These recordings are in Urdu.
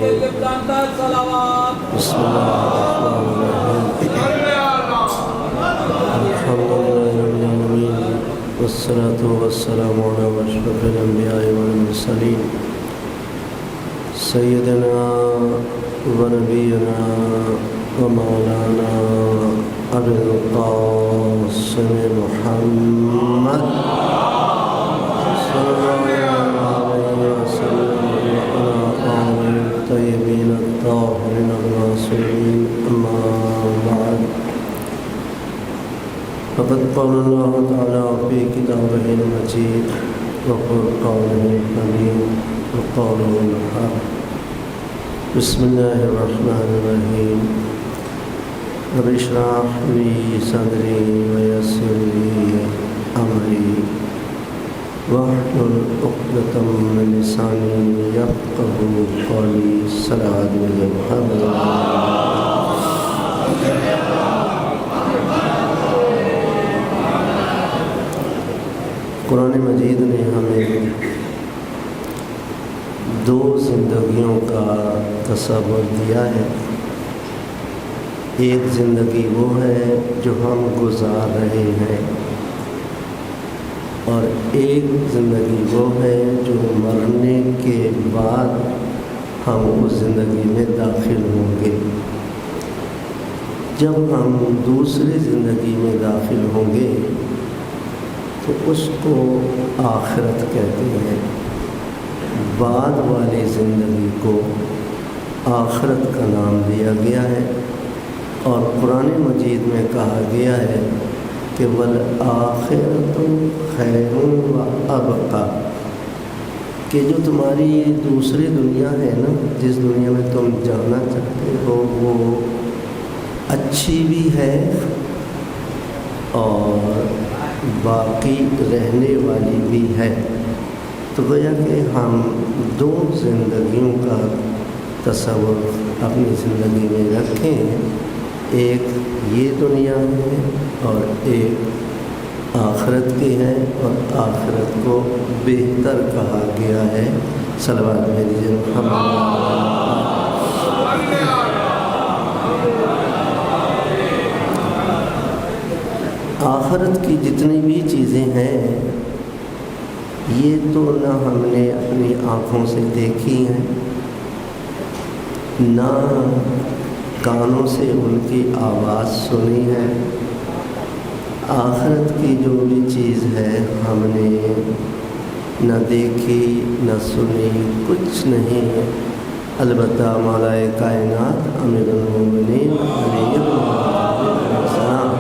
کے لیے جانتا ہے صلوات بسم اللہ الرحمن الرحیم الحمد للہ رب العالمین والصلاة والسلام علی اشرف الانبیاء والمرسلین سیدنا و نبینا و مولانا ابی القاسم محمد صلی اللہ علیہ وسلم وعلی آلہ الطیبین الطاہرین المعصومین اما بعد فقد قال اللہ تعالی فی کتابہ المجید وفرقانہ الحمید وقوله الحق بسم اللہ الرحمن الرحیم رب اشرح لی صدری ویسر لی امری واحلل عقدۃ من لسانی یفقهوا قولی صلوات محمد قرآن مجید نے ہمیں دو زندگیوں کا تصور دیا ہے۔ ایک زندگی وہ ہے جو ہم گزار رہے ہیں، اور ایک زندگی وہ ہے جو مرنے کے بعد ہم اس زندگی میں داخل ہوں گے۔ جب ہم دوسری زندگی میں داخل ہوں گے تو اس کو آخرت کہتے ہیں، بعد والی زندگی کو آخرت کا نام دیا گیا ہے، اور قرآن مجید میں کہا گیا ہے کہ وَالْآخِرَةُ خَيْرٌ وَأَبْقَىٰ، کہ جو تمہاری دوسری دنیا ہے نا، جس دنیا میں تم جانا چاہتے ہو، وہ اچھی بھی ہے اور باقی رہنے والی بھی ہے۔ تو گویا کہ ہم دو زندگیوں کا تصور اپنی زندگی میں رکھیں، ایک یہ دنیا ہے اور ایک آخرت کی ہے، اور آخرت کو بہتر کہا گیا ہے۔ صلوات بھیجیے محمد۔ آخرت کی جتنی بھی چیزیں ہیں یہ تو نہ ہم نے اپنی آنکھوں سے دیکھی ہیں، نہ کانوں سے ان کی آواز سنی ہے۔ آخرت کی جو بھی چیز ہے ہم نے نہ دیکھی نہ سنی، کچھ نہیں، البتہ مولا کائنات امیر المومنین علی بن السلام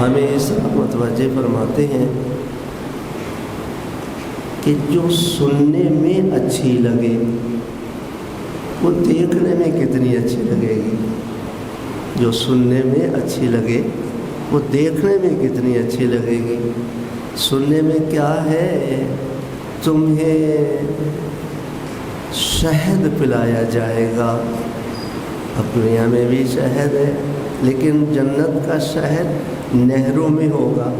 ہمیں اس متوجہ فرماتے ہیں کہ جو سننے میں اچھی لگے وہ دیکھنے میں کتنی اچھی لگے گی، جو سننے میں اچھی لگے وہ دیکھنے میں کتنی اچھی لگے گی۔ سننے میں کیا ہے، تمہیں شہد پلایا جائے گا، اب دنیا میں بھی شہد ہے لیکن جنت کا شہد نہروں میں ہوگا،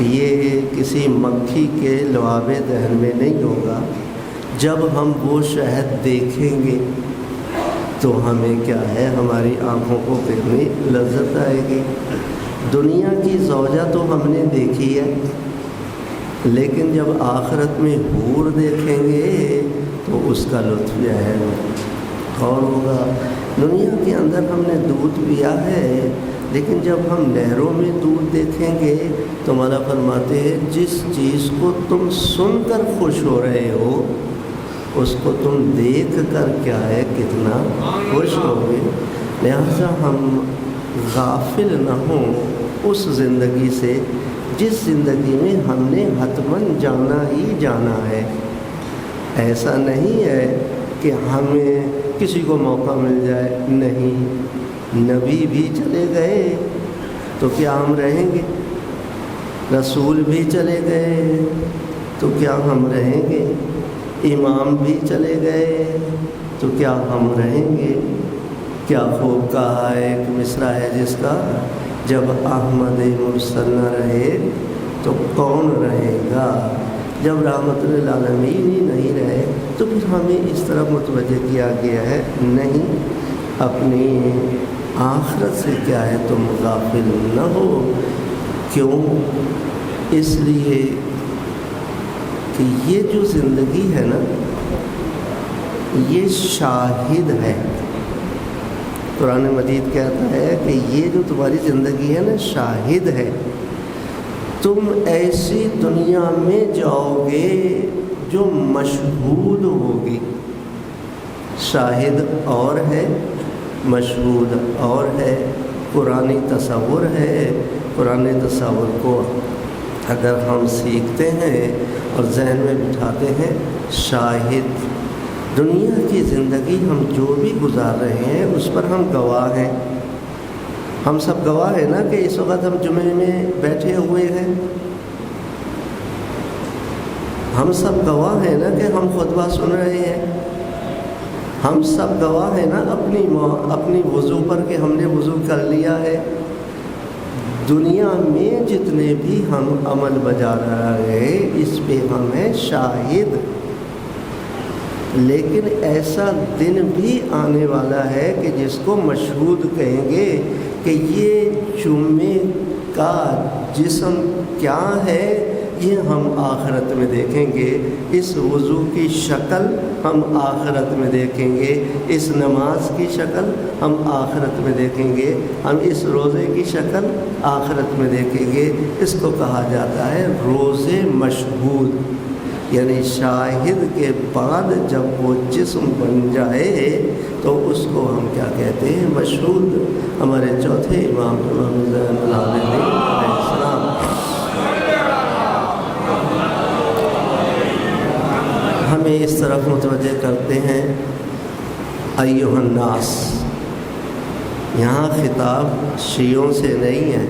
یہ کسی مکھی کے لعاب دہن میں نہیں ہوگا۔ جب ہم وہ شہد دیکھیں گے تو ہمیں کیا ہے، ہماری آنکھوں کو کتنی لذت آئے گی۔ دنیا کی زوجہ تو ہم نے دیکھی ہے، لیکن جب آخرت میں حور دیکھیں گے تو اس کا لطف جو ہے اور ہوگا۔ دنیا کے اندر ہم نے دودھ پیا ہے، لیکن جب ہم نہروں میں دودھ دیکھیں گے تو مولا فرماتے ہیں جس چیز کو تم سن کر خوش ہو رہے ہو اس کو تم دیکھ کر کیا ہے کتنا خوش ہوگے۔ لہٰذا ہم غافل نہ ہوں اس زندگی سے جس زندگی میں ہم نے حتماً جانا ہی جانا ہے۔ ایسا نہیں ہے کہ ہمیں کسی کو موقع مل جائے، نہیں، نبی بھی چلے گئے تو کیا ہم رہیں گے، رسول بھی چلے گئے تو کیا ہم رہیں گے، امام بھی چلے گئے تو کیا ہم رہیں گے۔ کیا خوب کہا ہے، ایک مصرع ہے جس کا، جب احمد مرسل نہ رہے تو کون رہے گا، جب رحمت للعالمین ہی نہیں رہے تو پھر ہمیں اس طرف متوجہ کیا گیا ہے نہیں، اپنی آخرت سے کیا ہے تم غافل نہ ہو۔ کیوں؟ اس لیے کہ یہ جو زندگی ہے نا یہ شاہد ہے۔ قرآن مجید کہتا ہے کہ یہ جو تمہاری زندگی ہے نا شاہد ہے۔ تم ایسی دنیا میں جاؤ گے جو مشہود ہوگی۔ شاہد اور ہے، مشہود اور ہے، قرآنی تصور ہے۔ قرآنی تصور کو اگر ہم سیکھتے ہیں اور ذہن میں بٹھاتے ہیں، شاہد دنیا کی زندگی ہم جو بھی گزار رہے ہیں اس پر ہم گواہ ہیں۔ ہم سب گواہ ہیں نا کہ اس وقت ہم جمعے میں بیٹھے ہوئے ہیں۔ ہم سب گواہ ہیں نا کہ ہم خطبہ سن رہے ہیں۔ ہم سب گواہ ہیں نا اپنی وضو پر کہ ہم نے وضو کر لیا ہے۔ دنیا میں جتنے بھی ہم عمل بجا رہے ہیں اس پہ ہم ہیں شاہد۔ لیکن ایسا دن بھی آنے والا ہے کہ جس کو مشہود کہیں گے کہ یہ جمعے کا جسم کیا ہے یہ ہم آخرت میں دیکھیں گے، اس وضو کی شکل ہم آخرت میں دیکھیں گے، اس نماز کی شکل ہم آخرت میں دیکھیں گے، ہم اس روزے کی شکل آخرت میں دیکھیں گے۔ اس کو کہا جاتا ہے روزے مشہود، یعنی شاہد کے بعد جب وہ جسم بن جائے تو اس کو ہم کیا کہتے ہیں؟ مشہود۔ ہمارے چوتھے امام زین العابدین علیہ السلام ہمیں اس طرف متوجہ کرتے ہیں، ایھا الناس۔ یہاں خطاب شیعوں سے نہیں ہے،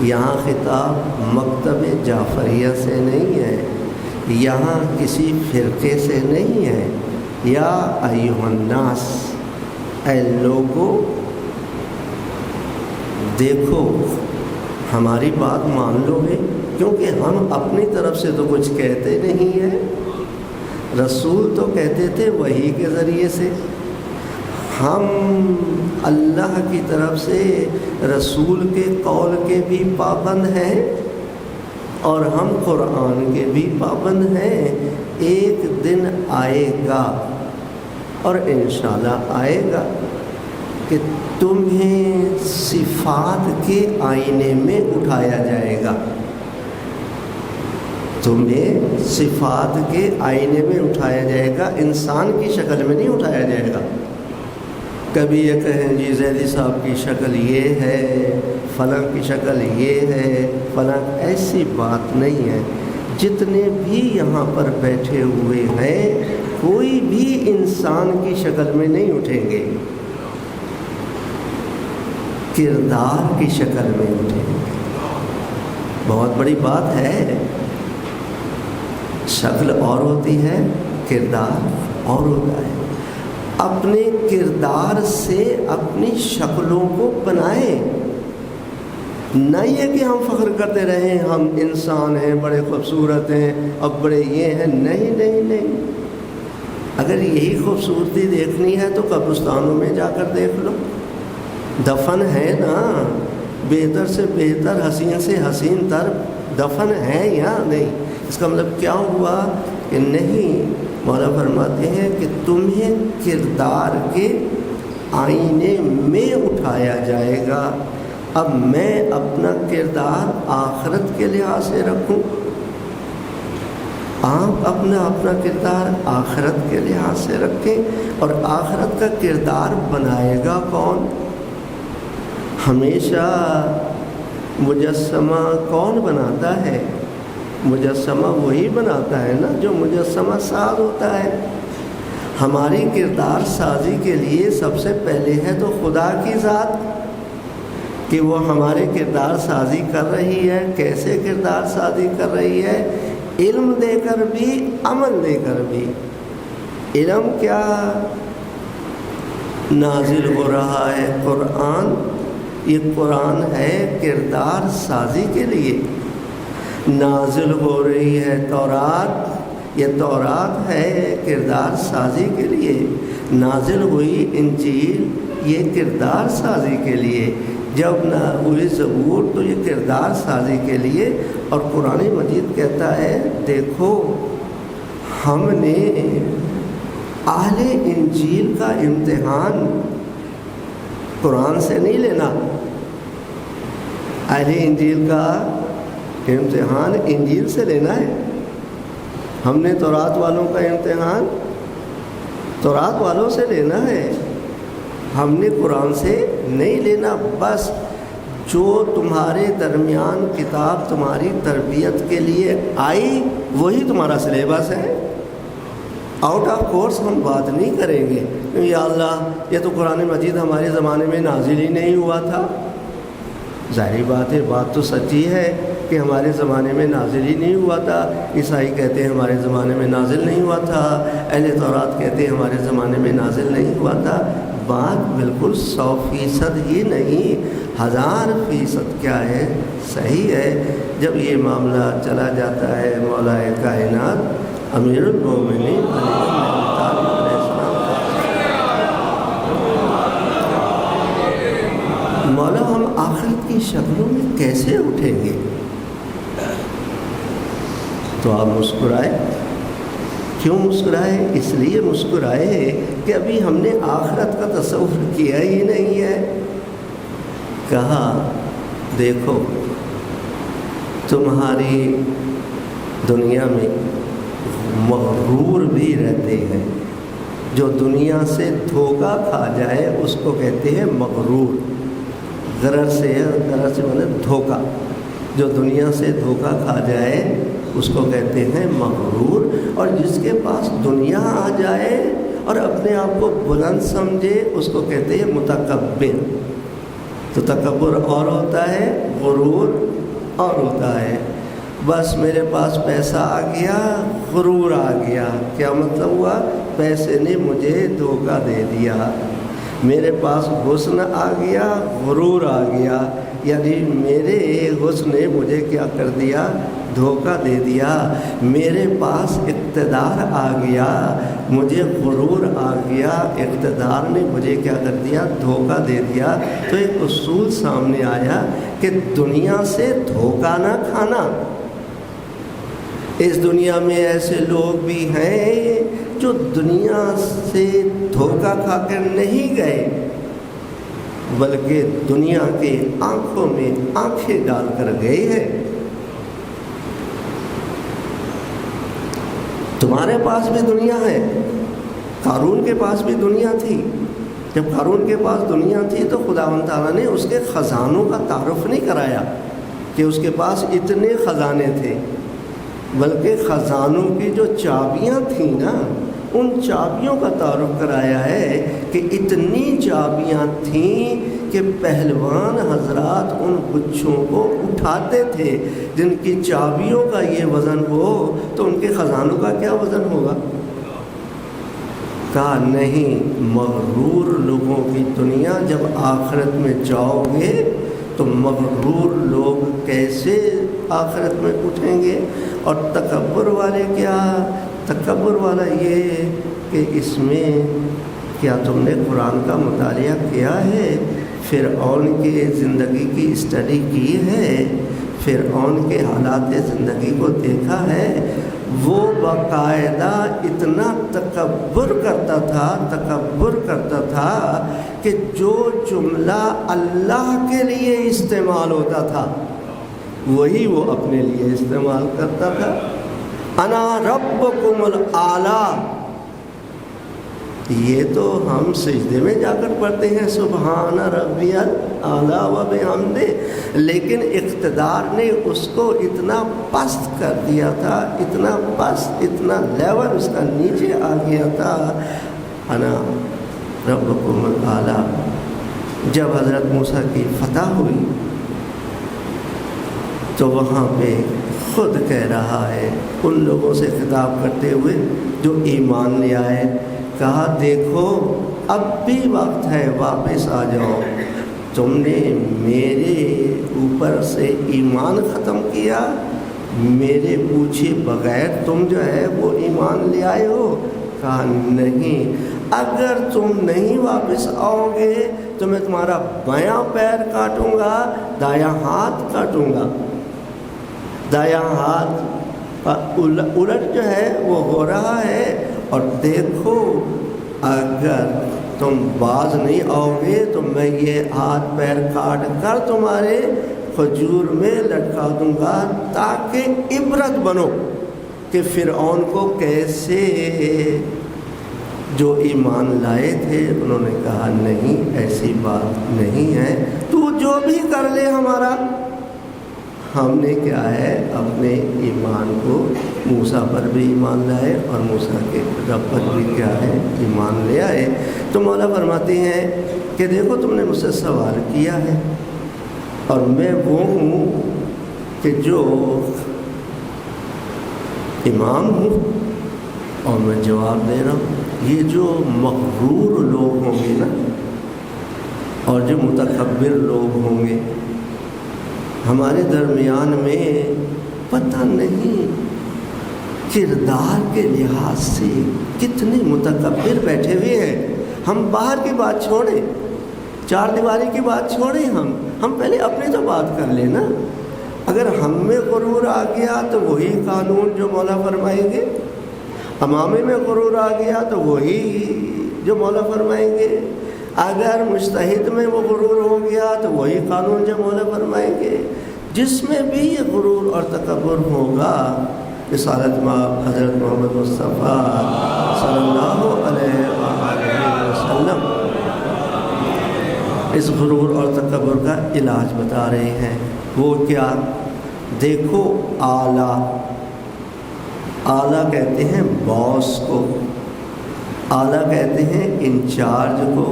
یہاں خطاب مکتب جعفریہ سے نہیں ہے، یہاں کسی فرقے سے نہیں ہے۔ یا ایھا الناس، اے لوگو دیکھو ہماری بات مان لو گے، کیونکہ ہم اپنی طرف سے تو کچھ کہتے نہیں ہیں۔ رسول تو کہتے تھے وحی کے ذریعے سے، ہم اللہ کی طرف سے رسول کے قول کے بھی پابند ہیں اور ہم قرآن کے بھی پابند ہیں۔ ایک دن آئے گا اور انشاءاللہ آئے گا کہ تمہیں صفات کے آئینے میں اٹھایا جائے گا، تمہیں صفات کے آئینے میں اٹھایا جائے گا، انسان کی شکل میں نہیں اٹھایا جائے گا۔ کبھی یہ کہیں جی زیدی صاحب کی شکل یہ ہے، فلاں کی شکل یہ ہے، فلاں، ایسی بات نہیں ہے۔ جتنے بھی یہاں پر بیٹھے ہوئے ہیں کوئی بھی انسان کی شکل میں نہیں اٹھیں گے، کردار کی شکل میں اٹھیں گے۔ بہت بڑی بات ہے، شکل اور ہوتی ہے، کردار اور ہوتا ہے۔ اپنے کردار سے اپنی شکلوں کو بنائیں، نہ یہ کہ ہم فخر کرتے رہیں ہم انسان ہیں، بڑے خوبصورت ہیں، اب بڑے یہ ہیں۔ نہیں نہیں نہیں، اگر یہی خوبصورتی دیکھنی ہے تو قبرستانوں میں جا کر دیکھ لو، دفن ہے نا، بہتر سے بہتر، حسین سے حسین تر دفن ہے یا نہیں؟ اس کا مطلب کیا ہوا کہ نہیں، مولا فرماتے ہیں کہ تمہیں کردار کے آئینے میں اٹھایا جائے گا۔ اب میں اپنا کردار آخرت کے لحاظ سے رکھوں، آپ اپنا کردار آخرت کے لحاظ سے رکھیں۔ اور آخرت کا کردار بنائے گا کون؟ ہمیشہ مجسمہ کون بناتا ہے؟ مجسمہ وہی بناتا ہے نا جو مجسمہ ساز ہوتا ہے۔ ہماری کردار سازی کے لیے سب سے پہلے ہے تو خدا کی ذات، کہ وہ ہمارے کردار سازی کر رہی ہے۔ کیسے کردار سازی کر رہی ہے؟ علم دے کر بھی، عمل دے کر بھی۔ علم کیا نازل ہو رہا ہے؟ قرآن، یہ قرآن ہے کردار سازی کے لیے۔ نازل ہو رہی ہے تورات، یہ تورات ہے کردار سازی کے لیے، نازل ہوئی انجیل یہ کردار سازی کے لیے، جب نہ ہوئی زبور تو یہ کردار سازی کے لیے۔ اور قرآن مجید کہتا ہے دیکھو ہم نے اہل انجیل کا امتحان قرآن سے نہیں لینا، اہل انجیل کا امتحان انجیل سے لینا ہے۔ ہم نے تورات والوں کا امتحان تورات والوں سے لینا ہے، ہم نے قرآن سے نہیں لینا۔ بس جو تمہارے درمیان کتاب تمہاری تربیت کے لیے آئی وہی تمہارا سلیبس ہے، آؤٹ آف کورس ہم بات نہیں کریں گے یا اللہ یہ تو قرآن مجید ہمارے زمانے میں نازل ہی نہیں ہوا تھا۔ ظاہری بات ہے، بات تو سچی ہے کہ ہمارے زمانے میں نازل ہی نہیں ہوا تھا۔ عیسائی کہتے ہیں ہمارے زمانے میں نازل نہیں ہوا تھا، اہل تورات کہتے ہیں ہمارے زمانے میں نازل نہیں ہوا تھا۔ بات بالکل 100% ہی نہیں، 1000% کیا ہے صحیح ہے۔ جب یہ معاملہ چلا جاتا ہے مولا کائنات امیر المومنین علی بن ابی طالب علیہ السلام کا، مولا ہم آخرت کی شکلوں میں کیسے اٹھیں گے؟ تو آپ مسکرائے۔ کیوں مسکرائے؟ اس لیے مسکرائے کہ ابھی ہم نے آخرت کا تصور کیا ہی نہیں ہے۔ کہا دیکھو تمہاری دنیا میں مغرور بھی رہتے ہیں، جو دنیا سے دھوکہ کھا جائے اس کو کہتے ہیں مغرور۔ غرض سے مطلب دھوکہ، جو دنیا سے دھوکہ کھا جائے اس کو کہتے ہیں مغرور۔ اور جس کے پاس دنیا آ جائے اور اپنے آپ کو بلند سمجھے اس کو کہتے ہیں متکبر۔ تو تکبر اور ہوتا ہے، غرور اور ہوتا ہے۔ بس میرے پاس پیسہ آ گیا، غرور آ گیا۔ کیا مطلب ہوا؟ پیسے نے مجھے دھوکہ دے دیا۔ میرے پاس حسن آ گیا، غرور آ گیا، یعنی میرے حسن نے مجھے کیا کر دیا؟ دھوکہ دے دیا۔ میرے پاس اقتدار آ گیا، مجھے غرور آ گیا، اقتدار نے مجھے کیا کر دیا؟ دھوکہ دے دیا۔ تو ایک اصول سامنے آیا کہ دنیا سے دھوکہ نہ کھانا۔ اس دنیا میں ایسے لوگ بھی ہیں جو دنیا سے دھوکہ کھا کر نہیں گئے بلکہ دنیا کے آنکھوں میں آنکھیں ڈال کر گئے ہیں۔ تمہارے پاس بھی دنیا ہے، قارون کے پاس بھی دنیا تھی۔ جب قارون کے پاس دنیا تھی تو خداوند تعالیٰ نے اس کے خزانوں کا تعارف نہیں کرایا کہ اس کے پاس اتنے خزانے تھے، بلکہ خزانوں کی جو چابیاں تھیں نا ان چابیوں کا تعارف کرایا ہے کہ اتنی چابیاں تھیں کہ پہلوان حضرات ان گچھوں کو اٹھاتے تھے۔ جن کی چابیوں کا یہ وزن ہو تو ان کے خزانوں کا کیا وزن ہوگا؟ کہا نہیں، مغرور لوگوں کی دنیا، جب آخرت میں جاؤ گے تو مغرور لوگ کیسے آخرت میں اٹھیں گے؟ اور تکبر والے کیا؟ تکبر والا یہ کہ اس میں کیا تم نے قرآن کا مطالعہ کیا ہے؟ فرعون کی زندگی کی اسٹڈی کی ہے؟ فرعون کے حالات زندگی کو دیکھا ہے؟ وہ باقاعدہ اتنا تکبر کرتا تھا کہ جو جملہ اللہ کے لیے استعمال ہوتا تھا وہی وہ اپنے لیے استعمال کرتا تھا۔ انا ربکم الاعلی، یہ تو ہم سجدے میں جا کر پڑھتے ہیں سبحان ربی الاعلی و بحمدہ، لیکن اقتدار نے اس کو اتنا پست کر دیا تھا، اتنا پست، اتنا لیول اس کا نیچے آ گیا تھا۔ انا ربکم الاعلی۔ جب حضرت موسیٰ کی فتح ہوئی تو وہاں پہ خود کہہ رہا ہے ان لوگوں سے خطاب کرتے ہوئے جو ایمان لے آئے، کہا دیکھو اب بھی وقت ہے، واپس آ جاؤ۔ تم نے میرے اوپر سے ایمان ختم کیا، میرے پوچھے بغیر تم جو ہے وہ ایمان لے آئے ہو؟ کہا نہیں، اگر تم نہیں واپس آؤ گے تو میں تمہارا بایاں پیر کاٹوں گا، دایاں ہاتھ کاٹوں گا۔ دایاں ہاتھ الٹ جو ہے وہ ہو رہا ہے، اور دیکھو اگر تم باز نہیں آؤ گے تو میں یہ ہاتھ پیر کاٹ کر تمہارے کھجور میں لٹکا دوں گا، تاکہ عبرت بنو کہ فرعون کو کیسے جو ایمان لائے تھے انہوں نے کہا نہیں ایسی بات نہیں ہے، تو جو بھی کر لے ہمارا، ہم نے کیا ہے اپنے ایمان کو موسیٰ پر بھی ایمان لائے اور موسیٰ کے رب پر بھی کیا ہے ایمان لے آئے۔ تو مولا فرماتے ہیں کہ دیکھو تم نے مجھ سے سوال کیا ہے، اور میں وہ ہوں کہ جو امام ہوں اور میں جواب دے رہا ہوں۔ یہ جو مغرور لوگ ہوں گے نا، اور جو متکبر لوگ ہوں گے، ہمارے درمیان میں پتہ نہیں کردار کے لحاظ سے کتنے متکبر بیٹھے ہوئے ہیں۔ ہم باہر کی بات چھوڑیں، چار دیواری کی بات چھوڑیں، ہم پہلے اپنی تو بات کر لیں نا۔ اگر ہم میں غرور آ گیا تو وہی قانون جو مولا فرمائیں گے، امامے میں غرور آ گیا تو وہی جو مولا فرمائیں گے، اگر مجتہد میں وہ غرور ہو گیا تو وہی قانون جو مولا فرمائیں گے۔ جس میں بھی یہ غرور اور تکبر ہوگا، رسالت مآب حضرت محمد مصطفیٰ صلی اللہ علیہ وآلہ وسلم اس غرور اور تکبر کا علاج بتا رہے ہیں۔ وہ کیا؟ دیکھو اعلیٰ کہتے ہیں باس کو، اعلیٰ کہتے ہیں انچارج کو،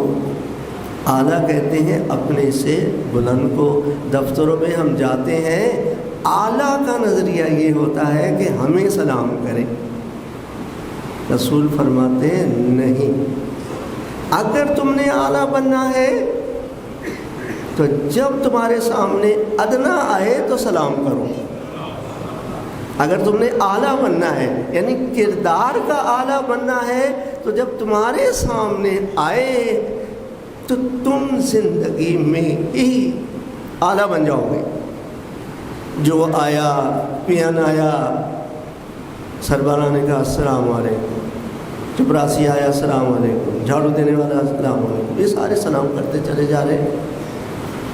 اعلیٰ کہتے ہیں اپنے سے بلند کو۔ دفتروں میں ہم جاتے ہیں، اعلیٰ کا نظریہ یہ ہوتا ہے کہ ہمیں سلام کریں۔ رسول فرماتے ہیں نہیں، اگر تم نے اعلیٰ بننا ہے تو جب تمہارے سامنے ادنا آئے تو سلام کرو۔ اگر تم نے اعلیٰ بننا ہے، یعنی کردار کا اعلیٰ بننا ہے، تو جب تمہارے سامنے آئے تو تم زندگی میں ہی اعلیٰ بن جاؤ گے۔ جو آیا، پیان آیا، سربراہ نے کہا السلام علیکم، چپراسی آیا السلام علیکم، جھاڑو دینے والا السلام علیکم، یہ سارے سلام کرتے چلے جا رہے ہیں،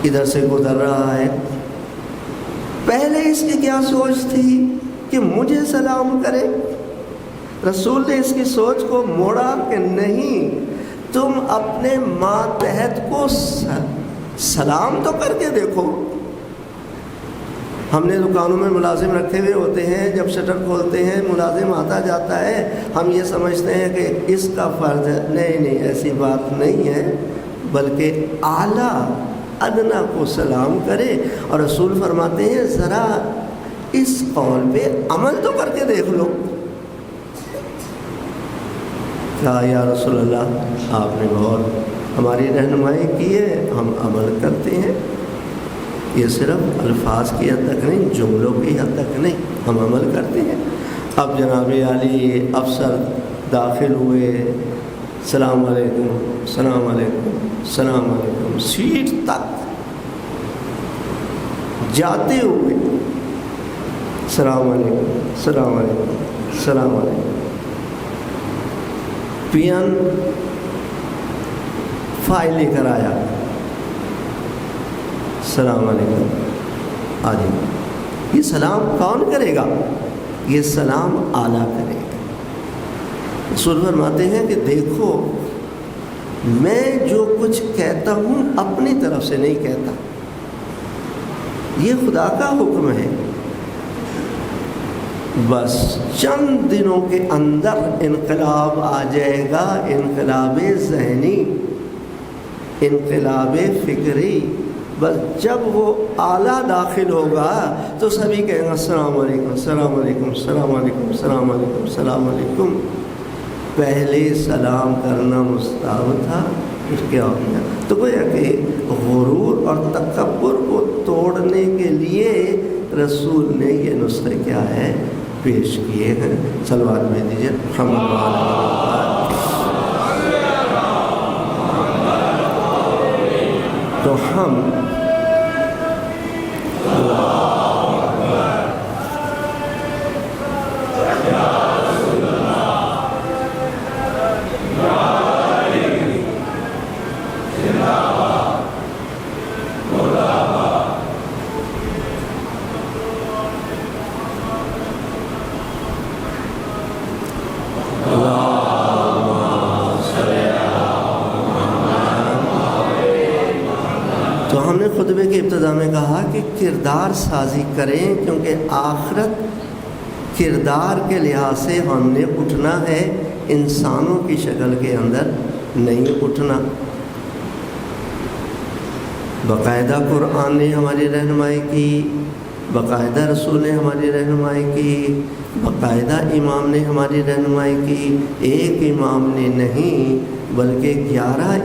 ادھر سے گزر رہا ہے۔ پہلے اس کی کیا سوچ تھی کہ مجھے سلام کرے؟ رسول نے اس کی سوچ کو موڑا کہ نہیں، تم اپنے ماتحت کو سلام تو کر کے دیکھو۔ ہم نے دکانوں میں ملازم رکھے ہوئے ہوتے ہیں، جب شٹر کھولتے ہیں ملازم آتا جاتا ہے، ہم یہ سمجھتے ہیں کہ اس کا فرض ہے۔ نہیں، ایسی بات نہیں ہے، بلکہ اعلیٰ ادنا کو سلام کرے۔ اور رسول فرماتے ہیں ذرا اس قول پہ عمل تو کر کے دیکھ لو۔ کہا یا رسول اللہ آپ نے بہت ہماری رہنمائی کی ہے، ہم عمل کرتے ہیں، یہ صرف الفاظ کی حد تک نہیں، جملوں کی حد تک نہیں، ہم عمل کرتے ہیں۔ اب جناب عالی افسر داخل ہوئے، السلام علیکم، السلام علیکم، السلام علیکم، سیٹ تک جاتے ہوئے السلام علیکم، السلام علیکم، السلام علیکم۔ پیان فائل لے کر آیا، السلام علیکم، آ جائیے۔ یہ سلام کون کرے گا؟ یہ سلام اعلیٰ کرے گا۔ رسول فرماتے ہیں کہ دیکھو میں جو کچھ کہتا ہوں اپنی طرف سے نہیں کہتا، یہ خدا کا حکم ہے۔ بس چند دنوں کے اندر انقلاب آ جائے گا، انقلاب ذہنی، انقلاب فکری۔ بس جب وہ اعلیٰ داخل ہوگا تو سبھی کہیں گے السلام علیکم، السلام علیکم، السلام علیکم، السلام علیکم، السلام علیکم۔ پہلے سلام کرنا مستحب تھا، پھر کیا ہو گیا؟ تو گویا کہ غرور اور تکبر کو توڑنے کے لیے رسول نے یہ نسخے کیا ہے پیش کیے ہیں۔ صلوات بھیج دیجیے محمد تو ہم تو ہم نے خطبے کی ابتدا میں کہا کہ کردار سازی کریں، کیونکہ آخرت کردار کے لحاظ سے ہم نے اٹھنا ہے، انسانوں کی شکل کے اندر نہیں اٹھنا۔ باقاعدہ قرآن نے ہماری رہنمائی کی، باقاعدہ رسول نے ہماری رہنمائی کی، باقاعدہ امام نے ہماری رہنمائی کی۔ ایک امام نے نہیں بلکہ 11